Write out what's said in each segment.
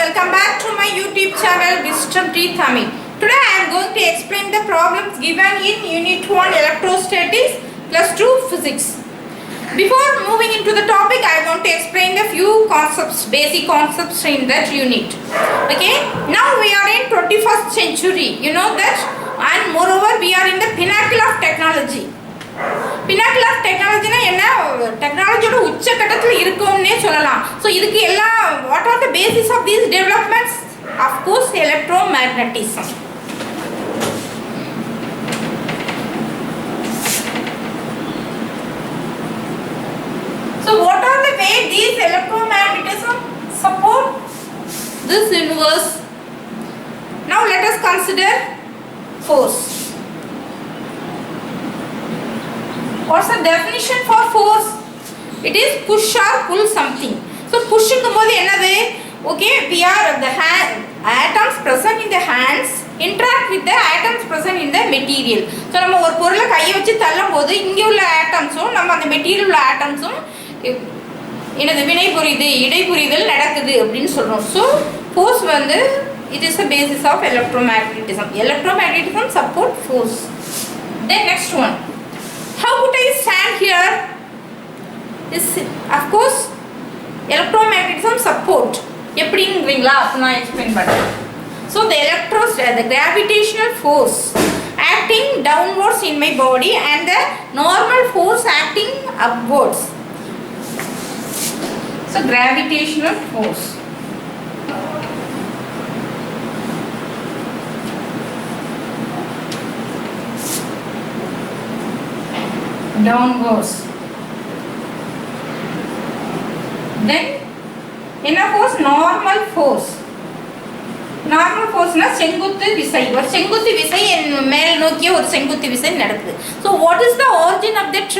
welcome back to my YouTube channel Wisdom Tree Tamil. Today I am going to explain the problems given in Unit 1 Electrostatics plus 2 Physics. Before moving into the topic, I want to explain a few concepts, basic concepts in that unit. Okay, now we are in 21st century, you know that, and moreover we are in the pinnacle of technology. Pinnacle of technology na enna technology oda ucha katathila irukumne sollalam. So idukku ella what are the basis of these developments? Of course electromagnetism. So what are the way these electromagnetism support this universe? Now let us consider force. What's the definition for force? It is push or pull something. So pushing போது என்னது? Okay, we are the atoms present in the hands interact with the atoms present in the material. So நம்ம ஒரு பொருளை கையை வச்சு தள்ளும் போது இங்கே உள்ள ஆட்டம்ஸும் நம்ம அந்த மெட்டீரியல் உள்ள ஆட்டம்ஸும் என்னது வினை புரியுது இடை புரிதல் நடக்குது அப்படின்னு சொல்றோம். So force வந்து it is the basis of electromagnetism. Electromagnetism support force. Then next one. How could I stand here? This, of course, electromagnetism support. எப்படிங்கறீங்களா நான் எக்ஸ்பிளைன் பண்றேன். So the gravitational force acting downwards in my body and the normal force acting upwards. So gravitational force. Downwards. Then என்ன force? Normal force. Normal force na செங்குத்து விசை. ஒரு செங்குத்து விசை மேல் நோக்கிய ஒரு செங்குத்து விசை நடக்குது. So what is the origin of that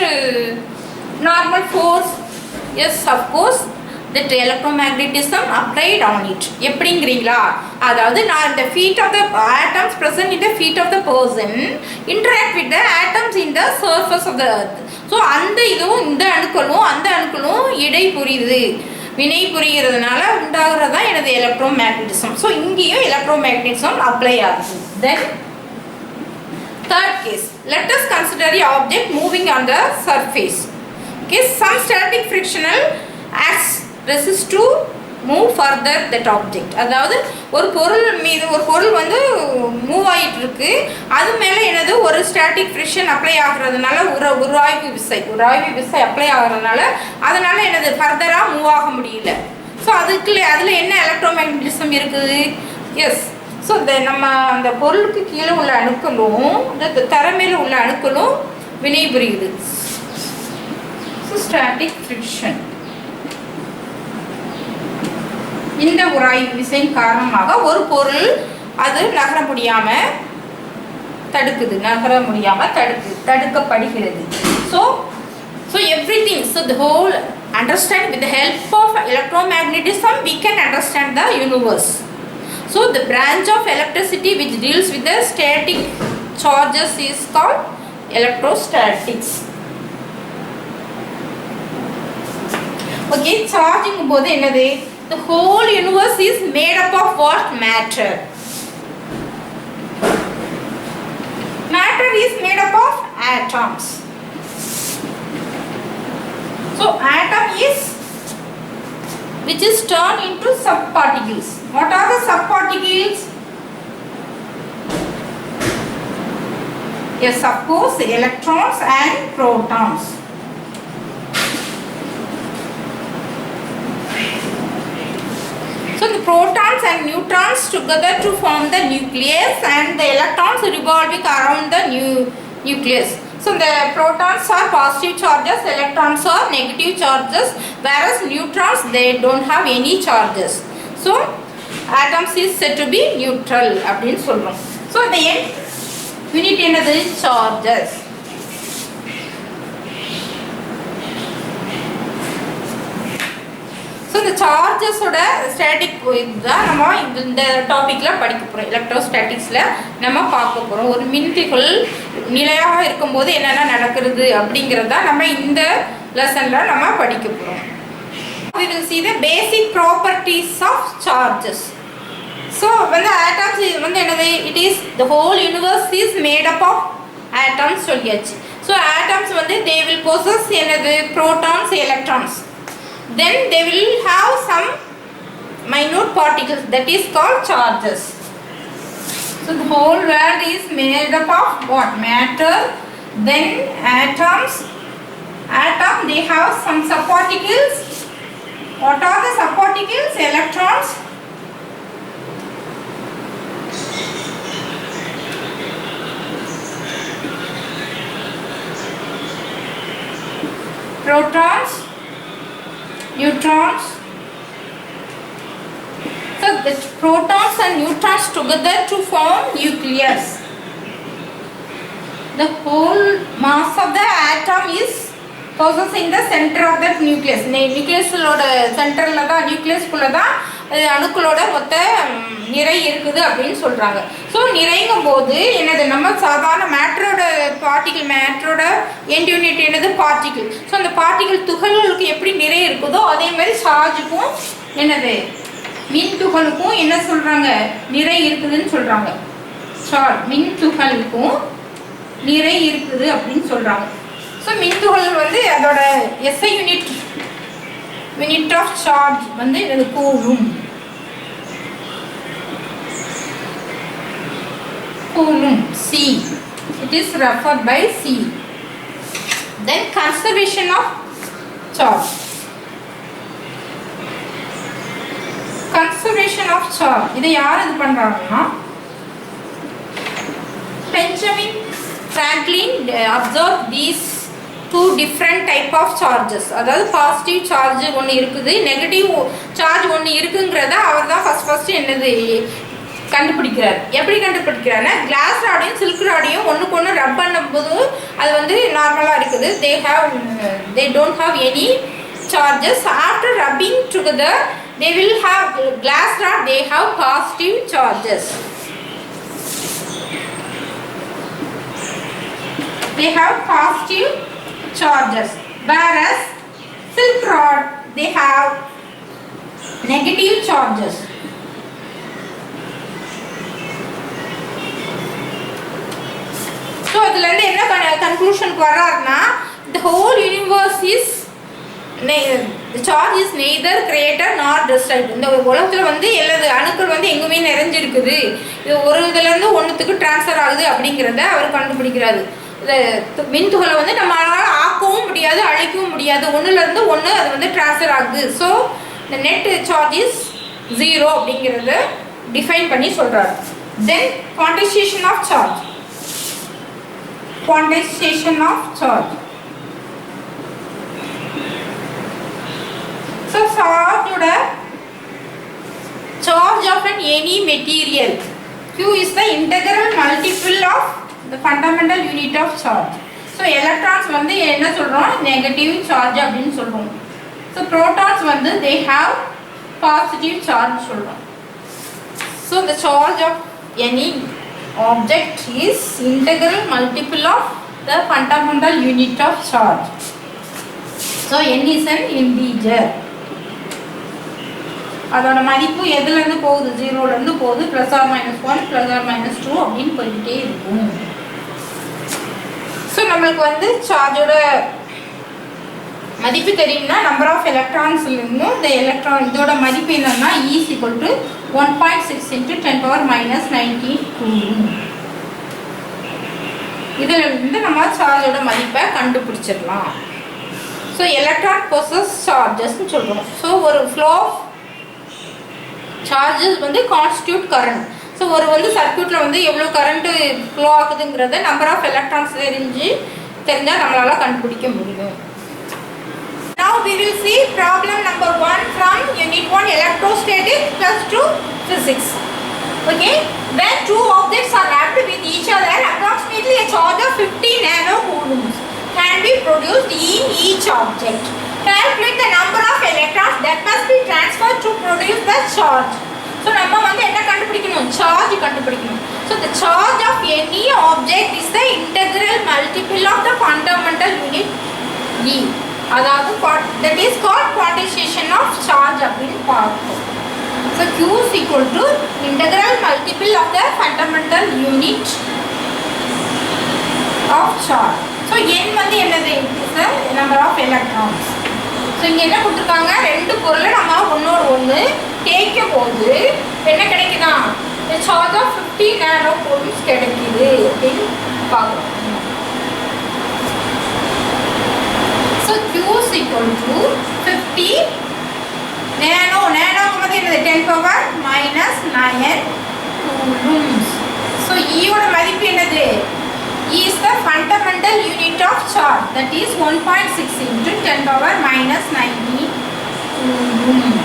normal force? Yes, of course, that electromagnetism applied on it. எப்படிங்கறீங்களா? அதாவது நான் the feet of the atoms present in the feet of the person interact with the atoms in the surface of the earth. So அந்த இதுவும் இந்த அணுக்களும் அந்த அணுக்களும் இடை புரியுது வினை புரிகிறதுனால உண்டாகிறதா எனது எலக்ட்ரோமேக்னட்டிசம். ஸோ இங்கேயும் எலக்ட்ரோமேக்னட்டிசம் அப்ளை ஆகுது. தென் third case, let us consider a object moving on the surface. Okay, some static frictional acts resist to move further that object. அதாவது ஒரு பொருள் மீது ஒரு பொருள் வந்து மூவ் ஆகிட்டு இருக்கு, அது மேலே என்னது ஒரு ஸ்டாட்டிக் ஃப்ரிக்ஷன் அப்ளை ஆகுறதுனால உராய்வு விசை அப்ளை ஆகுறதுனால அதனால என்னது ஃபர்தராக மூவ் ஆக முடியல. ஸோ அதில் என்ன எலக்ட்ரோமேக்னட்டிசம் இருக்குது? எஸ். ஸோ நம்ம அந்த பொருளுக்கு கீழே உள்ள அணுக்களும் இந்த தரை மேலே உள்ள அணுக்களும் வினை புரியுது. ஸோ ஸ்டாட்டிக் ஃப்ரிக்ஷன் இந்த உராய்வு விசையின் காரணமாக ஒரு பொருள் அது நகர முடியாமல் தடுக்கப்படுகிறது. So everything, so the whole understand with the help of electromagnetism we can understand the universe. So the branch of electricity which deals with the static charges is called electrostatics. Okay, charging போது என்னது? The whole universe is made up of what? Matter. Matter is made up of atoms. So atom is which is turned into subparticles. What are the subparticles? Yes, of course, electrons and protons. So the protons and neutrons together to form the nucleus and the electrons revolving around the nucleus. So the protons are positive charges, electrons are negative charges, whereas neutrons they don't have any charges. So atoms is said to be neutral அப்படின்னு சொல்றோம். So the end unit என்னது? Charges. So இந்த சார்ஜஸோட static இதுதான் நம்ம இந்த டாப்பிக்கில் படிக்க போகிறோம். எலக்ட்ரோஸ்டாட்டிக்ஸில் நம்ம பார்க்க போகிறோம். ஒரு மின்துகள் நிலையாக இருக்கும்போது என்னென்ன நடக்கிறது அப்படிங்கிறத நம்ம இந்த லெசனில் நம்ம படிக்க போகிறோம். We will see the basic properties of charges. So when the atoms வந்து என்னது, it is the whole universe is made up of atoms சொல்லியாச்சு. So atoms வந்து they will possess என்னது, protons, electrons. Then they will have some minute particles that is called charges. So the whole world is made up of what? Matter. Then atoms. Atom they have some subparticles. What are the subparticles? Electrons. Protons, neutrons. So the protons and neutrons together to form nucleus. The whole mass of the atom is possessing the center of that nucleus. Nucleus லோட சென்டர்ல தான், நியூக்ளியஸ்குள்ள தான் அணுக்களோட மொத்த நிறை இருக்குது அப்படின்னு சொல்றாங்க. So நிறைங்கும் போது என்னது, நம்ம சாதாரண மேட்டரோட பார்ட்டிகிள், மேட்டரோட எண்ட் யூனிட் என்னது பார்ட்டிகிள். ஸோ அந்த பார்ட்டிகிள் துகள்களுக்கு எப்படி நிறை இருக்குதோ அதே மாதிரி சார்ஜுக்கும் என்னது, மின் துகளுக்கும் என்ன சொல்றாங்க, நிறை இருக்குதுன்னு சொல்றாங்க. சார்ஜ் மின் துகளுக்கும் நிறை இருக்குது அப்படின்னு சொல்றாங்க. ஸோ மின் துகள் வந்து அதோட எஸ்ஐ யூனிட் ஆஃப் சார்ஜ் வந்து இது coulomb. C. It is referred by C. Then conservation of charge. Conservation of charge. இதை யார் இது பண்றாங்கன்னா, Benjamin Franklin observed these two different type of charges. அதாவது பாசிட்டிவ் சார்ஜ் ஒன்று இருக்குது, நெகட்டிவ் சார்ஜ் ஒன்று இருக்குங்கிறத அவர் தான் ஃபர்ஸ்ட் என்னது கண்டுபிடிக்கிறார். எப்படி கண்டுபிடிக்கிறாருன்னா, கிளாஸ் ராடையும் சில்க் ராடையும் ஒன்றுக்கு ஒன்று ரப் பண்ணும்போது அது வந்து நார்மலாக இருக்குது. they don't have any charges. After rubbing together they will have glass rod, they have positive charges. They have positive charges, whereas silk rod they have negative charges. So அதுலேருந்து என்ன கன்க்ளூஷனுக்கு வர்றாருன்னா, the whole universe is the charge is neither creator nor destroyed. இந்த உலகத்தில் வந்து எல்லா அணுக்கள் வந்து எங்குமே நிறைஞ்சிருக்குது, இது ஒரு இதுலேருந்து ஒன்றுத்துக்கு டிரான்ஸ்ஃபர் ஆகுது அப்படிங்கிறத அவர் கண்டுபிடிக்கிறாரு. இந்த மின்துகளை வந்து நம்மளால் ஆக்கவும் முடியாது, அழிக்கவும் முடியாது, ஒன்றுலேருந்து ஒன்று அது வந்து டிரான்ஸ்ஃபர் ஆகுது. ஸோ இந்த நெட் சார்ஜ் இஸ் 0 அப்படிங்கிறத டிஃபைன் பண்ணி சொல்கிறாரு. Then quantization of charge. Quantization of charge. So charge of any material Q is the integral multiple of the fundamental unit of charge. So electrons வந்து என்ன சொல்றோம், negative charge அப்படின்னு சொல்றோம். So protons வந்து they have positive charge சொல்றோம். So the charge of any object is integral multiple of the fundamental unit of charge. So n is an integer. அதோட மதிப்பு எதுலேருந்து போகுது, 0லேருந்து போகுது, +or -1 +or -2 அப்படின்னு போயிட்டே இருக்கும். ஸோ நம்மளுக்கு வந்து சார்ஜோட மதிப்பு தெரியும்னா, நம்பர் ஆஃப் எலக்ட்ரான்ஸ்லேருந்து இந்த எலக்ட்ரான் இதோட மதிப்பு என்னன்னா E = 1.6 × 10⁻−19 கூலும். இதில் இருந்து நம்ம சார்ஜோட மதிப்பை கண்டுபிடிச்சிடலாம். ஸோ எலக்ட்ரான் பொசஸ் சார்ஜஸ்ன்னு சொல்கிறோம். ஸோ ஒரு ஃப்ளோ சார்ஜஸ் வந்து கான்ஸ்டியூட் கரண்ட். ஸோ ஒரு வந்து சர்க்யூட்டில் வந்து எவ்வளோ கரண்ட்டு ஃப்ளோ ஆகுதுங்கிறத நம்பர் ஆஃப் எலக்ட்ரான்ஸ் தெரிஞ்சால் நம்மளால் கண்டுபிடிக்க முடியும். Now we will see problem number 1 from unit 1 electrostatic +2 physics. Okay, when two objects are wrapped with each other, approximately a charge of 50 nanocoulombs can be produced in each object. Calculate the number of electrons that must be transferred to produce the charge. So நம்ம வந்து என்ன கண்டுபிடிக்கணும், charge கண்டுபிடிக்கணும். So the charge of any object is the integral multiple of the fundamental unit E. அதாவது that is called quantization of charge அப்படின்னு பார்ப்போம். So Q is equal to integral multiple of the fundamental unit of charge. So n வந்து என்னது? Is the number of electrons. So இங்க என்ன கொடுத்திருக்காங்க? ரெண்டு பொருளை நம்ம ஒன்னோட ஒன்னு தேய்க்க போது என்ன கிடைக்குதா? The charge of 50 nanocoulomb கிடைக்குது அப்படின்னு பார்க்கிறோம். So Q is equal to 50 nano வந்து என்னது? 10 power minus 9 coulombs. So E ஓட மதிப்பு என்னது? E is the fundamental unit of charge, that is 1.6 into 10 power minus 90 coulomb.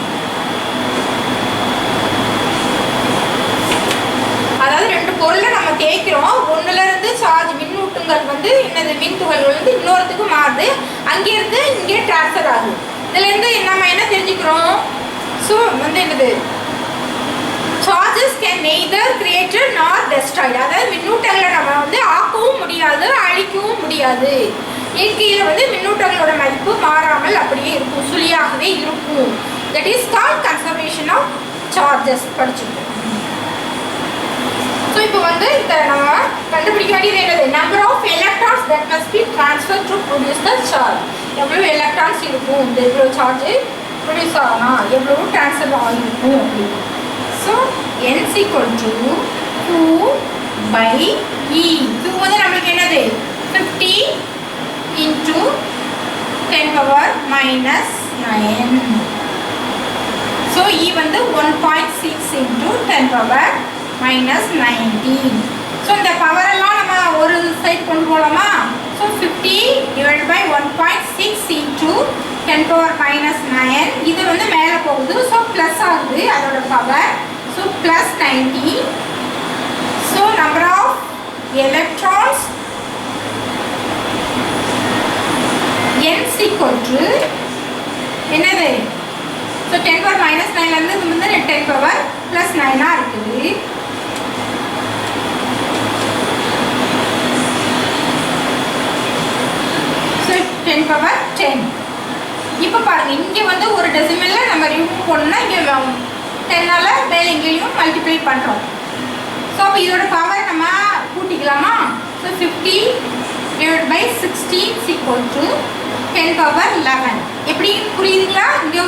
அதாவது ரெண்டு பொருளை நம்ம தேய்க்கிறோம், ஒன்னுல இருந்து சார்ஜ் மின்னூட்டங்கள் வந்து என்னது மின்துகள்கள் வந்து இன்னொருத்துக்கு மாறுது, அங்கிருந்து இங்கே டிரான்ஸ்ஃபர் ஆகுது. இதுல இருந்து நம்ம என்ன தெரிஞ்சுக்கிறோம்? ஸோ வந்து என்னது சார்ஜஸ் கேன் நெய்தர் கிரியேட்டட் நார் டெஸ்ட்ராய்டு. அதாவது மின்னூட்டங்களை நம்ம வந்து ஆக்கவும் முடியாது, அழிக்கவும் முடியாது. இயற்கையில் வந்து மின்னூட்டங்களோட மதிப்பு மாறாமல் அப்படியே இருக்கும், சுழியாகவே இருக்கும். That is called conservation of charges படிச்சுக்கணும். ஸோ இப்போ வந்து இதை நம்ம கண்டுபிடிக்க வேண்டியது என்னது? Number of electrons that must be transfer to produce the charge. எவ்வளோ எலக்ட்ரான்ஸ் இருக்கும், இந்த எவ்வளோ சார்ஜ் ப்ரொடியூஸ் ஆகணும், எவ்வளோ ட்ரான்ஸ்ஃபர் ஆகிருக்கும் அப்படின்னு. So n is equal to Q by E. Q வந்து நம்மளுக்கு என்னது? 50 into 10 power minus 9. So E வந்து 1.6 into 10 power minus 19. ஸோ இந்த பவர் எல்லாம் நம்ம ஒரு சைட் கொண்டு போகலாமா? So 50 divided by 1.6 into 10 power minus 9. இது வந்து மேலே போகுது, ஸோ ப்ளஸ் ஆகுது அதோட power. So plus 90. So number of electrons n is equal to என்னது? ஸோ 10 power minus 9லேருந்து இது வந்து 10 power plus 9 இருக்குது. So 10 power 10. இப்போ பாருங்க, இங்கே வந்து ஒரு டெசிமலில் நம்ம ரிமூவ் பண்ணோம்னா இங்கே 10ஆல் மேலே இங்கேயும் மல்டிப்ளை பண்ணுறோம். ஸோ அப்போ இதோட பவர் நம்ம கூட்டிக்கலாமா? So 50 divided by 16 is equal to 10 power 11. எப்படி புரியுதுங்களா? இங்கே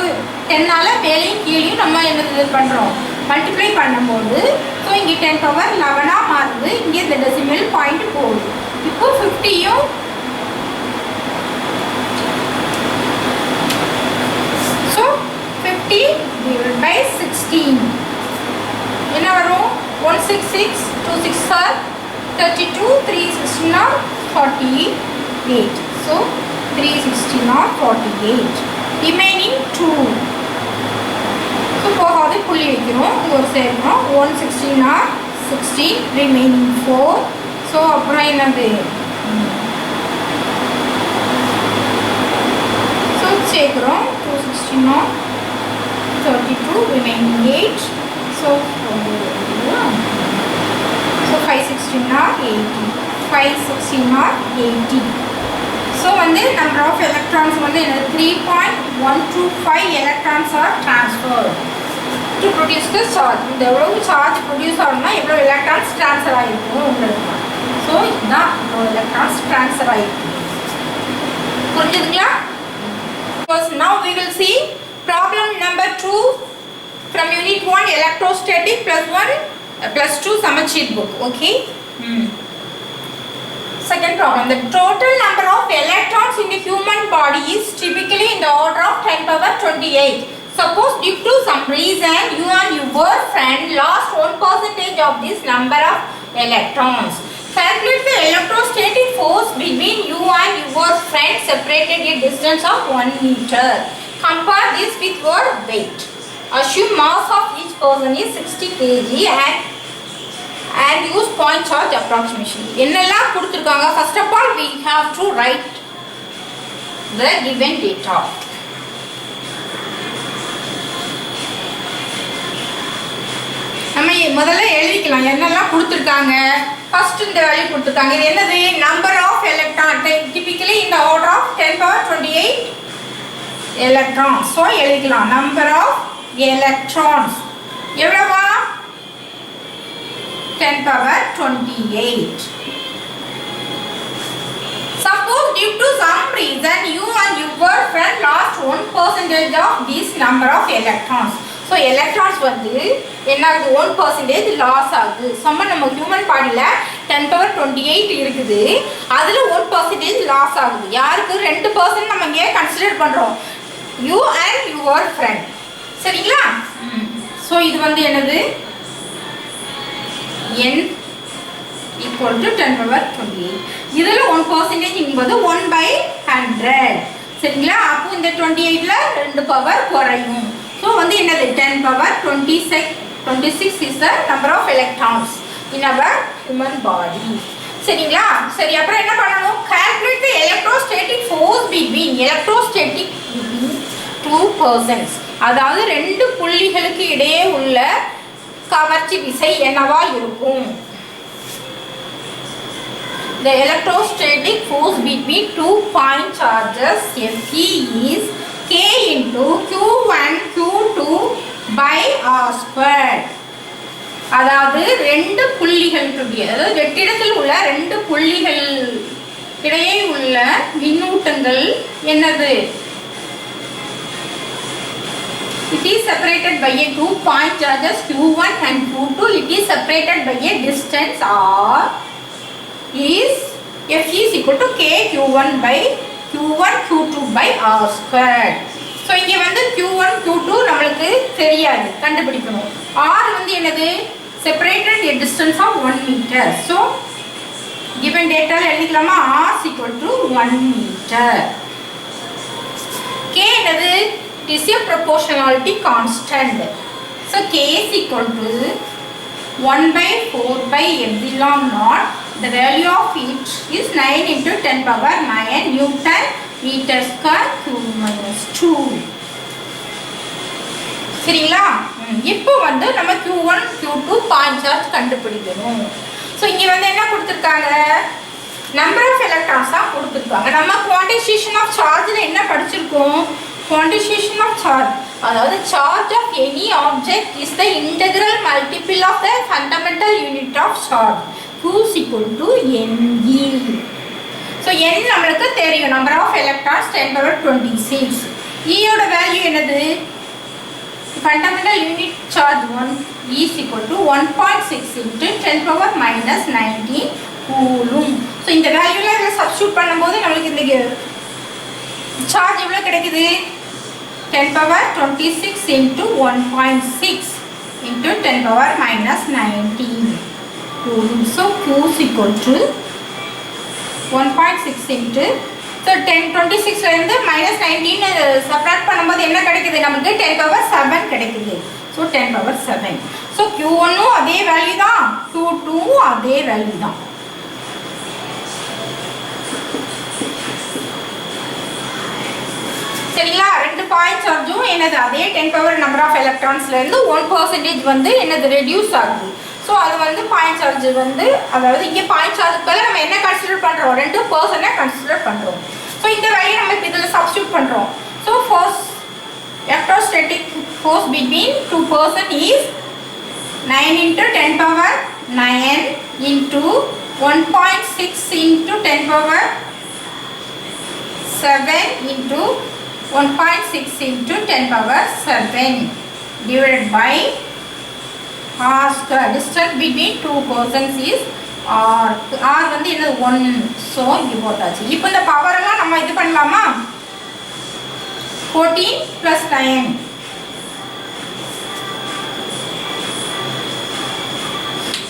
10ஆல் மேலேயும் கீழேயும் நம்ம என்ன பண்ணுறோம்? மல்டிப்ளை பண்ணும்போது ஸோ இங்கே 10 power 11ஆக மாறுது, இங்கே இந்த டெசிமல் பாயிண்ட் போகுது. இப்போ 50யும் ஸோ 50 divided by 16 என்ன வரும்? 166, 2 6 are 32, 3 16 are 48. So 3 16 are 48. Remaining 2. So போகாது புள்ளி வைக்கிறோம், ஒரு சேர்க்கணும். 116 are 16, remaining 4. ஸோ அப்புறம் என்னது? ஸோ சேர்க்குறோம். 216 are 32, remaining 8. So 516 are 80. 516 are 80. So வந்து number of electrons வந்து 3.125 electrons are transferred to produce the charge. இந்த எவ்வளவு சார்ஜ் ப்ரொடியூஸ் ஆகணும்னா எவ்வளோ எலக்ட்ரான்ஸ் ட்ரான்ஸ்ஃபர் ஆகிருக்கும் உங்களுக்கு. ஸோ இதுதான் இவ்வளோ எலக்ட்ரான்ஸ் ட்ரான்ஸ்ஃபர் ஆகிருக்கு. புரிஞ்சுதுங்களா? Now we will see problem number 2 from unit 1 electrostatic plus 2 Samachit book. Okay. Second problem, the total number of electrons in the human body is typically in the order of 10 power 28. Suppose due to some reason you and your friend lost 1% of this number of electrons. Calculate the electrostatic force between you and your friend separated a distance of 1 meter. Compare this with your weight. Assume mass of each person is 60 kg and use point charge approximation. என்னெல்லாம் கொடுத்திருக்காங்க? First of all we have to write the given data. நம்ம முதல்ல எழுதிக்கலாம் என்னெல்லாம் கொடுத்திருக்காங்க. First இந்த value கொடுத்திருக்காங்க. இது என்னது? Number of electron, typically in the order of 10 power 28 electrons. So எழுதிக்கலாம் நம்பர் ஆஃப் electrons. எவ்வளவா 10 power 28. Suppose due to some reason you and your friend lost 1% of this number of electrons. So electrons வந்து என்ன ஆகுது 1% loss ஆகுது. சும்மா நம்ம human பாடியில் 10 power 28 இருக்குது, அதில் 1% லாஸ் ஆகுது. யாருக்கு 2% நம்ம இங்கே கன்சிடர் பண்ணுறோம், you and your friend. சரிங்களா? ஸோ இது வந்து என்னது n equal to 10 power 28. இதில் 1% என்பது 1/100. சரிங்களா? அப்போ இந்த 28ல 2 பவர் குறையும். ஸோ வந்து என்னது 10 power 26 is the number of electrons in our human body. சரிங்களா? சரி, அப்புறம் என்ன பண்ணணும், calculate the electrostatic force between two persons. அதாவது ரெண்டு புள்ளிகளுக்கு இடையே உள்ள கவர்ச்சி விசை என்னவா இருக்கும். The electrostatic force between two point charges Fe is K into Q1 Q2 by R squared. அதாவது ரெண்டு புள்ளிகளுடைய, அதாவது வெற்றிடத்தில் உள்ள ரெண்டு புள்ளிகள் இடையே உள்ள மின்னூட்டங்கள் என்னது, it is separated by a 2 point charges Q1 and Q2. It is separated by a distance R. Is F is equal to K Q1 by Q1 Q2 by R squared. So இங்க வந்து Q1 Q2 நம்மளுக்கு தெரியாது, கண்டுபிடிக்கணும். R வந்து என்னது, separated a distance of 1 meter. So given data எழுதிக்கலாமா, R is equal to 1 meter. K என்னது, it is a proportionality constant. So K is equal to 1/4 by epsilon naught. The value of it is 9 into 10 power 9 Newton meter square Q minus 2. சரிங்களா? இப்போ வந்து நம்ம Q1 Q2 point charge கண்டுபிடிக்கணும். So இங்கே வந்து என்ன கொடுத்துருக்காங்க, நம்பர் ஆஃப் எலக்ட்ரான்ஸ் தான் கொடுத்துருக்காங்க. நம்ம குவான்டைசேஷன் ஆஃப் சார்ஜில் என்ன படிச்சிருக்கோம், குவான்டைசேஷன் ஆஃப் சார்ஜ், அதாவது charge of any object is the integral multiple of the fundamental unit of charge. Q is equal to NE. So N நம்மளுக்கு தெரியும், number of electrons 10 power 26. E ஓட value என்னது, fundamental unit charge 1 is equal to 1.6 into 10 power minus 19 coulomb. So இந்த வேல்யூல இதை substitute பண்ணும்போது நம்மளுக்கு இந்த charge எவ்வளோ கிடைக்குது, 10 power 26 into 1.6 into 10 power minus 19 coulomb. So Q is equal to 1.6 into, so 1026 ல இருந்து minus 19 சப்ட்ராக்ட் பண்ணும்போது என்ன கிடைக்குது, நமக்கு 10 power 7 கிடைக்குது. So 10 power 7. So Q1 அதே வேல்யூ தான், Q2 அதே வேல்யூ தான். சரிங்களா? ரெண்டு பாயிண்ட் சார்ஜும் என்னது அதே 10 பவர் நம்பர் ஆஃப் எலக்ட்ரான்ஸ்ல இருந்து 1% வந்து என்னது ரெடியூஸ் ஆகுது. ஸோ அது வந்து பாயிண்ட் சார்ஜ் வந்து, அதாவது இங்கே பாயிண்ட் சார்ஜுக்கு பதில் நம்ம என்ன கன்சிடர் பண்ணுறோம், 2% கன்சிடர் பண்ணுறோம். ஸோ இந்த வேல்யூ நம்ம இப்போ இதில் சப்ஸ்டியூட் பண்ணுறோம். So force, electrostatic force between 2 person is 9 into 10 power 9 into 1.6 into 10 power 7 into 1.6 into 10 power 7 divided by R square. Distance between two persons is R. R வந்து என்ன 1. So இங்கே போட்டாச்சு. இப்போ இந்த பவர் எல்லாம் நம்ம இது பண்ணலாமா, 14 plus 9.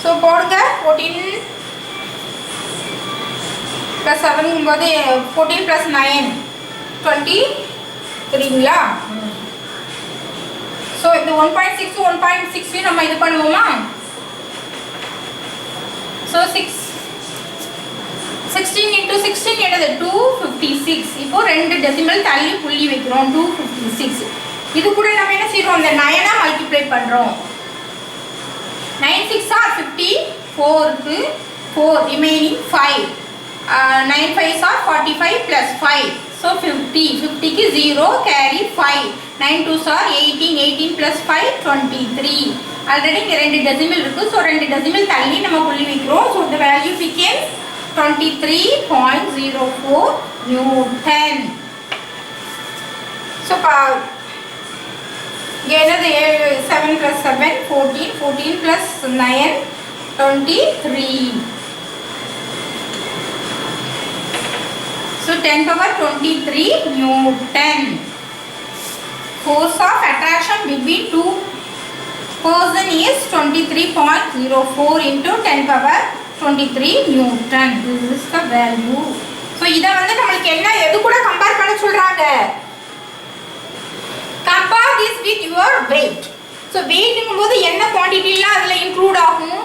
ஸோ போடுங்க, 14 plus 7 போது 14 plus 9 23ங்களா. ஸோ இந்த 1.6 1.6 நம்ம இது பண்ணுவோமா. ஸோ 16 into 16 என்னது 256. இப்போ 2 டெசிமல் தள்ளி புள்ளி வைக்கிறோம், 256. இது கூட நம்ம என்ன செய்யறோம், அந்த 9 மல்டிப்ளை பண்றோம். 9 6 are 54 4 remaining 5. 9 5 are 45 plus 5. So so 50 50க்கு 0 carry 5 9 2s are 18 18 plus 5 23 already இங்கே 2 டெசிமல் இருக்குது ஸோ 2 டெசிமல் தள்ளி நம்ம புள்ளி வைக்கிறோம் so the value became 23.04 Newton so என்னது 7 plus 7 14 14 plus 9 23 so 10 power 23 Newton force of attraction between two person is 23.04 into 10 power 23 Newton this is the value so இதை வந்து நம்மளுக்கு என்ன எது கூட கம்பேர் பண்ண சொல்றாங்க compare this with your weight so weight ங்கும்போது என்ன quantity எல்லாம் அதுல include ஆகும்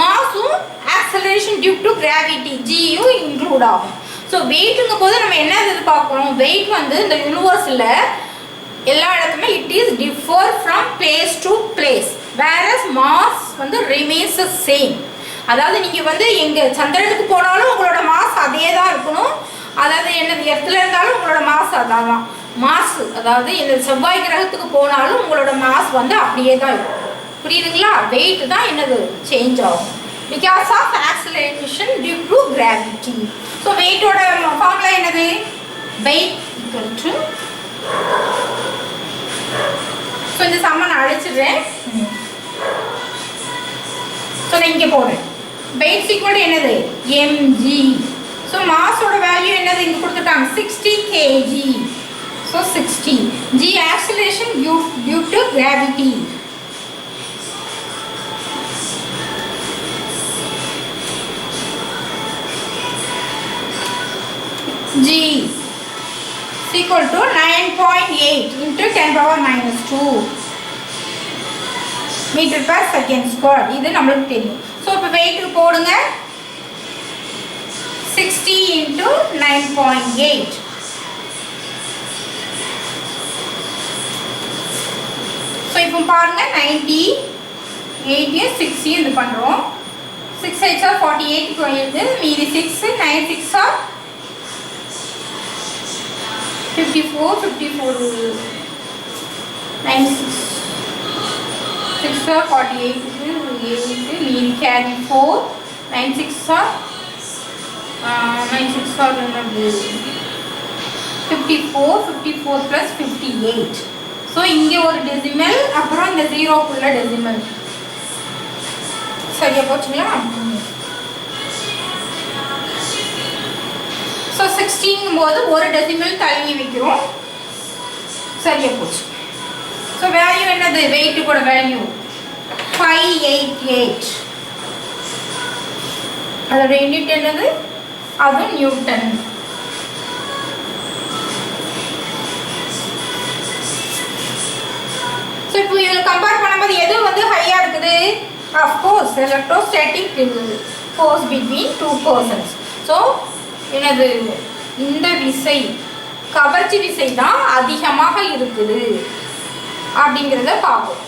massம் acceleration due to gravity g யும் include ஆகும் so weight ங்கும்போது நம்ம என்ன எதிர்பார்க்கறோம் weight வந்து இந்த யுனிவர்ஸ்ல எல்லா இடத்துலயும் it is differ from place to place whereas mass வந்து remains the same அதாவது நீங்க வந்து எங்க சந்திரனுக்கு போனாலும் உங்களோட மாஸ் அதே தான் இருக்கணும் அதாவது என்ன எர்த்ல இருந்தாலும் உங்களோட மாஸ் அதான் மாஸ் அதாவது இந்த செவ்வாய் கிரகத்துக்கு போனாலும் உங்களோட மாஸ் வந்து அப்படியே தான் இருக்கும் புரியுதுங்களா weight தான் என்னது சேஞ்ச் ஆகும் because of acceleration due to gravity so weight ஓட ஃபார்முலா என்னது weight equal to so இந்த சம்ம நான் அழிச்சிடுறேன் so நான் இங்கே போடுறேன் weight equal to என்னது mg so mass ஓட வேல்யூ என்னது இங்க கொடுத்துட்டாங்க 60 kg so 60 g acceleration due to gravity g is equal to 9.8 into 10 power minus 2 meter per second square இது நமக்கு தெரியும் so இப்ப weight போடுங்க 60 into 9.8 so இப்போ பாருங்க 90 80 60 இது பண்றோம் 6 8 are 48 போயிடுது மீதி 6 9 6 are 54 54 9 6 are 48 8 மீதி carry 4 9 6 are 9 6 are 54 54 plus 58 so இங்க ஒரு டெசிமல் அப்புறம் இந்த 0 குள்ள டெசிமல் சரியா போச்சுங்களா so 16 ங்கும்போது ஒரு டெசிமல் தள்ளி வைக்கிறோம் சரியா போச்சு so வேல்யூ என்னது weight கூட வேல்யூ 588 அதோட யூனிட் என்னது அது நியூட்டன் so இப்போ இத கம்பேர் பண்ணும்போது எது வந்து ஹையா இருக்குது of course electrostatic force between two persons so என்னது இந்த விசை கவர்ச்சி விசை தான் அதிகமாக இருக்குது அப்படிங்கறத பாப்போம்